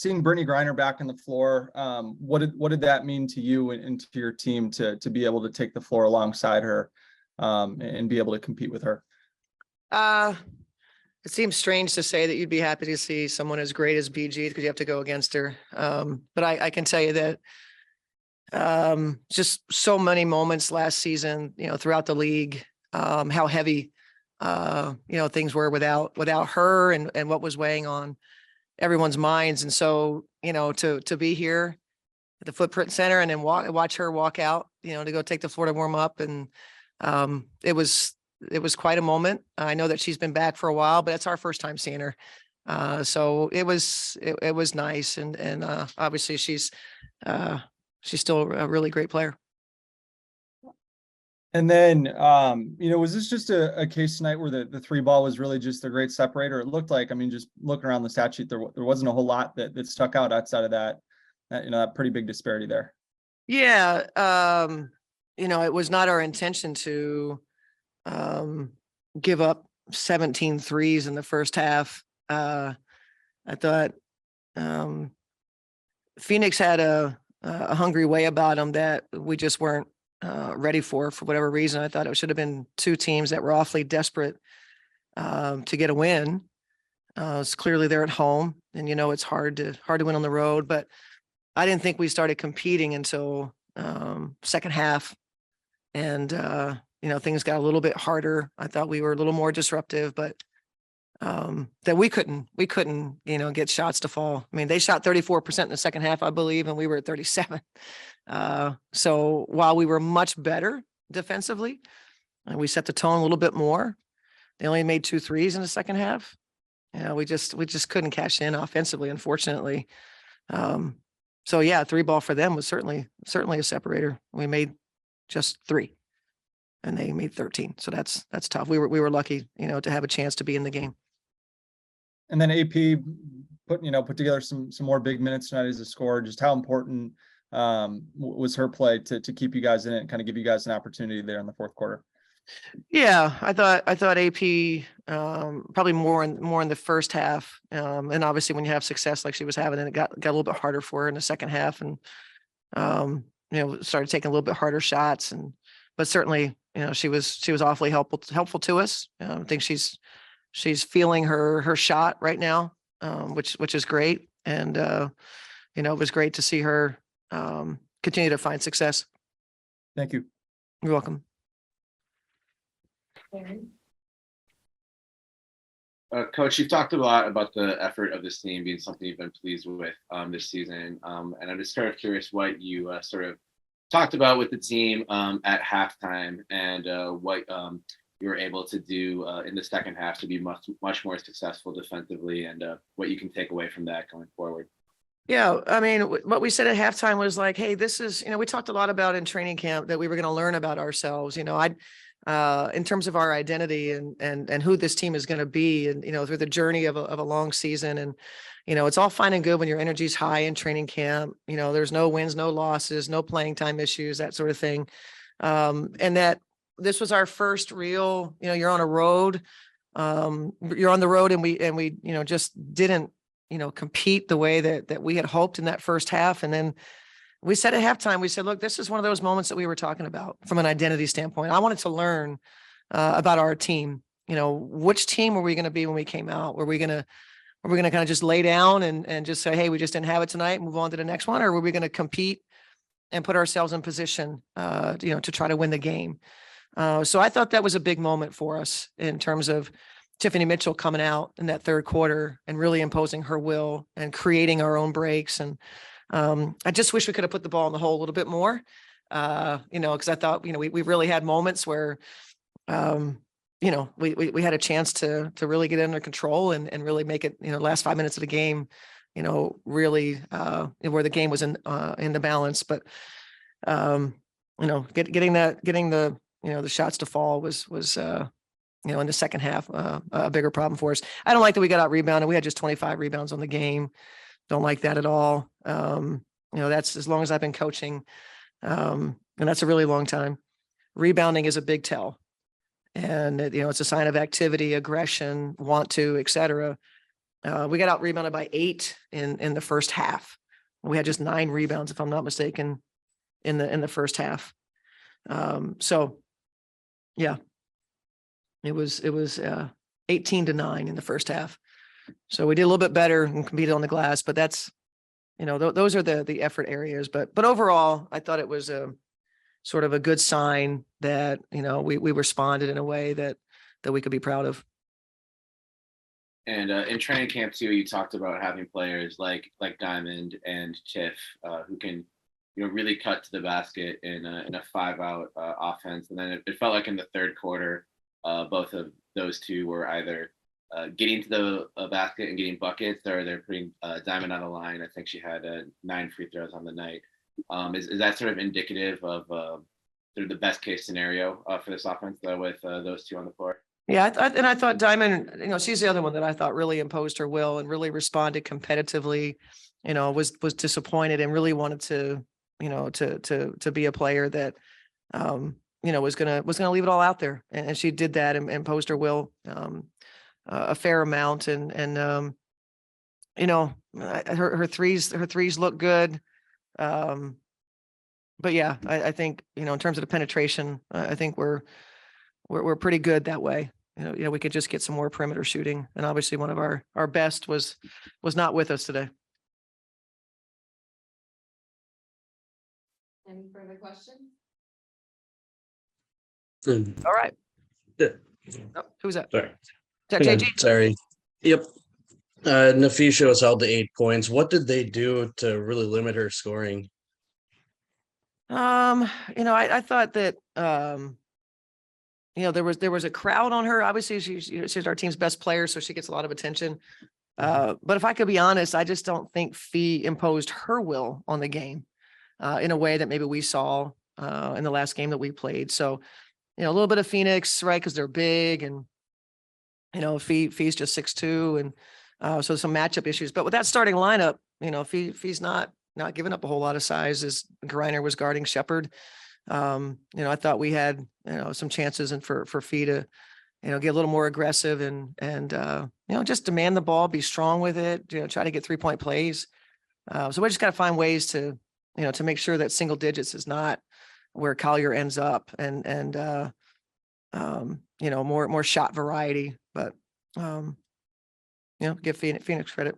seeing Brittney Griner back on the floor, what did that mean to you and to your team to be able to take the floor alongside her and be able to compete with her? It seems strange to say that you'd be happy to see someone as great as BG because you have to go against her. But I can tell you that just so many moments last season, throughout the league, how heavy, things were without her and what was weighing on everyone's minds. And so, to be here at the Footprint Center and then watch her walk out, to go take the floor to warm up. And it was quite a moment. I know that she's been back for a while, but it's our first time seeing her. So it was nice. And obviously she's still a really great player. And then, was this just a case tonight where the three ball was really just the great separator? It looked like, just looking around the stat sheet, there wasn't a whole lot that stuck out outside of that pretty big disparity there. Yeah. It was not our intention to give up 17 threes in the first half. I thought Phoenix had a hungry way about them that we just weren't ready for whatever reason. I thought it should have been two teams that were awfully desperate to get a win. It's clearly they're at home, and it's hard to win on the road. But I didn't think we started competing until second half, and things got a little bit harder. I thought we were a little more disruptive, but that we couldn't get shots to fall. They shot 34% in the second half, I believe, and we were at 37. So while we were much better defensively, and we set the tone a little bit more, they only made 2 threes in the second half. We just couldn't cash in offensively, unfortunately. So yeah, 3-ball for them was certainly a separator. We made just 3. And they made 13. So that's tough. We were lucky, to have a chance to be in the game. And then AP put together some more big minutes tonight as a scorer. Just how important was her play to keep you guys in it and kind of give you guys an opportunity there in the fourth quarter? Yeah, I thought AP probably more in the first half. And obviously when you have success like she was having, then it got a little bit harder for her in the second half, and started taking a little bit harder shots. But certainly, she was awfully helpful to us. I think she's feeling her shot right now, which is great. And it was great to see her continue to find success. Thank you. You're welcome. Coach, you've talked a lot about the effort of this team being something you've been pleased with this season. And I'm just sort of curious what you sort of talked about with the team at halftime, and what you were able to do in the second half to be much more successful defensively, and what you can take away from that going forward. Yeah, what we said at halftime was like, hey, this is, we talked a lot about in training camp that we were going to learn about ourselves. In terms of our identity and who this team is going to be, and through the journey of a long season. And it's all fine and good when your energy's high in training camp. There's no wins, no losses, no playing time issues, that sort of thing. And that this was our first real, you're on a road, you're on the road, and we just didn't compete the way that we had hoped in that first half. And then we said at halftime, we said, look, this is one of those moments that we were talking about from an identity standpoint. I wanted to learn about our team. Which team were we going to be when we came out? Were we going to kind of just lay down and just say, hey, we just didn't have it tonight, move on to the next one? Or were we going to compete and put ourselves in position, to try to win the game? So I thought that was a big moment for us in terms of Tiffany Mitchell coming out in that third quarter and really imposing her will and creating our own breaks. And I just wish we could have put the ball in the hole a little bit more, because I thought, we really had moments where, we had a chance to really get under control and really make it, last 5 minutes of the game, really where the game was in the balance. But, getting the shots to fall was in the second half, a bigger problem for us. I don't like that we got out rebounded. We had just 25 rebounds on the game. Don't like that at all. That's as long as I've been coaching. And that's a really long time. Rebounding is a big tell. And, it's a sign of activity, aggression, want to, et cetera. We got out rebounded by 8 in the first half. We had just 9 rebounds, if I'm not mistaken, in the first half. So yeah, it was 18-9 in the first half. So we did a little bit better and competed on the glass, but that's, those are the effort areas. But overall, I thought it was a sort of a good sign that, we responded in a way that we could be proud of. And in training camp too, you talked about having players like Diamond and Tiff who can, really cut to the basket in a 5-out offense. And then it felt like in the third quarter, both of those two were either getting to the basket and getting buckets, or they're putting Diamond on the line. I think she had 9 free throws on the night. Is that sort of indicative of sort of the best case scenario for this offense though, with those two on the floor? Yeah, I thought Diamond, she's the other one that I thought really imposed her will and really responded competitively. Was disappointed and really wanted to, to be a player that, was gonna leave it all out there, and she did that and imposed her will a fair amount, and her threes look good. But yeah, I think, in terms of the penetration, I think we're pretty good that way. We could just get some more perimeter shooting, and obviously one of our best was not with us today. Any further questions? All right. Yeah. Oh, who's that? Sorry. Is that JG? Sorry. Yep. Nafisha was held to 8 points. What did they do to really limit her scoring? I thought that there was a crowd on her. Obviously, she's our team's best player, so she gets a lot of attention. But if I could be honest, I just don't think Fee imposed her will on the game in a way that maybe we saw in the last game that we played. So, a little bit of Phoenix, right? Because they're big, and Fee's just 6'2", and so some matchup issues. But with that starting lineup, Fee's not giving up a whole lot of size as Griner was guarding Shepherd. I thought we had, some chances and for Fee to, get a little more aggressive and just demand the ball, be strong with it, try to get 3-point plays. So we just got to find ways to, to make sure that single digits is not where Collier ends up, and more shot variety, but, give Phoenix credit.